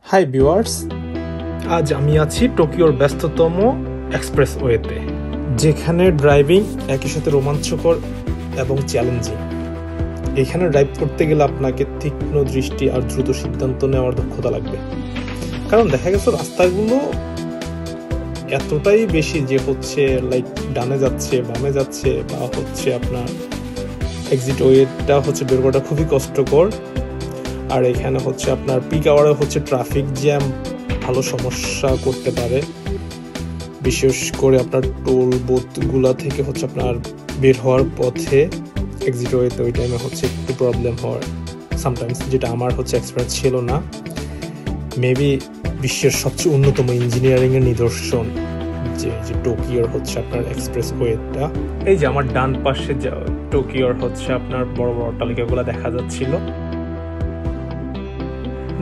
Hi viewers, আজ আমি আছি টোকিওর ব্যস্ততম এক্সপ্রেসওয়েতে, যেখানে ড্রাইভিং একই সাথে রোমাঞ্চকর এবং চ্যালেঞ্জিং। এখানে ড্রাইভ করতে গেলে আপনাকে তীক্ষ্ণ দৃষ্টি আর দ্রুত সিদ্ধান্ত নেওয়ার দক্ষতা লাগবে, কারণ দেখা গেছে রাস্তাগুলো এতটাই বেশি যে লাইক ডানে যাচ্ছে, বামে যাচ্ছে, বা আপনার এক্সিট ওয়েটা বের করাটা খুবই কষ্টকর। আর এখানে আপনার পিক আওয়ারে ট্রাফিক জ্যাম ভালো সমস্যা করতে পারে, বিশেষ করে আপনার টোল বুথগুলা থেকে আপনার বের হওয়ার পথে এক্সিট ওয়েতে ওই টাইমে একটু প্রবলেম হয় সামটাইমস, যেটা আমার এক্সপিরিয়েন্স ছিল না। মেবি বিশ্বের সবচেয়ে অন্যতম ইঞ্জিনিয়ারিংয়ের নিদর্শন যে টোকিওর আপনার এক্সপ্রেস ওয়েটা। এই যে আমার ডান পাশে টোকিওর আপনার বড় বড় অট্টালিকাগুলো দেখা যাচ্ছিল।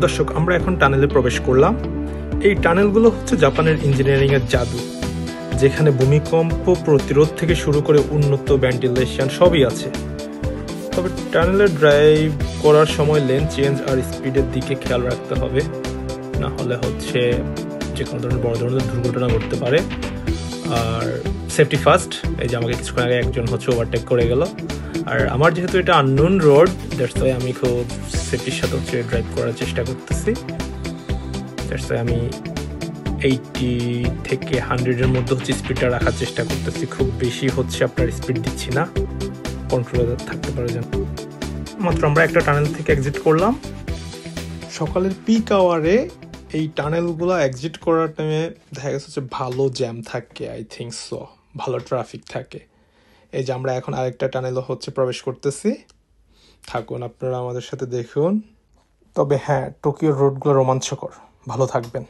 দর্শক, আমরা এখন টানেলে প্রবেশ করলাম। এই টানেলগুলো জাপানের ইঞ্জিনিয়ারিংয়ের জাদু, যেখানে ভূমিকম্প প্রতিরোধ থেকে শুরু করে উন্নত ভেন্টিলেশন সবই আছে। তবে টানেলে ড্রাইভ করার সময় লেন চেঞ্জ আর স্পিডের দিকে খেয়াল রাখতে হবে, না হলে যে কোনো ধরনের বড় ধরনের দুর্ঘটনা ঘটতে পারে। আর সেফটি ফার্স্ট। এই যে আমাকে কিছুক্ষণ আগে একজন ওভারটেক করে গেল, আর আমার যেহেতু এটা আননোন রোড, দ্যাটস ওয়াই আমি খুব সেফটির সাথে ড্রাইভ করার চেষ্টা করতেছি। দ্যাটস ওয়াই আমি 80 থেকে 100-এর মধ্যে স্পিডটা রাখার চেষ্টা করতেছি। খুব বেশি আপনার স্পিড দিচ্ছি না, কন্ট্রোলে থাকতে পারে যেন। মাত্র আমরা একটা টানেল থেকে এক্সিট করলাম। সকালের পিক আওয়ারে এই টানেলগুলো এক্সিট করার টাইমে দেখা গেছে ভালো জ্যাম থাকে, আই থিঙ্ক সো, ভালো ট্রাফিক থাকে। এই যে আমরা এখন আরেকটা টানেলও প্রবেশ করতেছি। থাকুন আপনারা আমাদের সাথে দেখুন। তবে হ্যাঁ, টোকিওর রোডগুলো রোমাঞ্চকর। ভালো থাকবেন।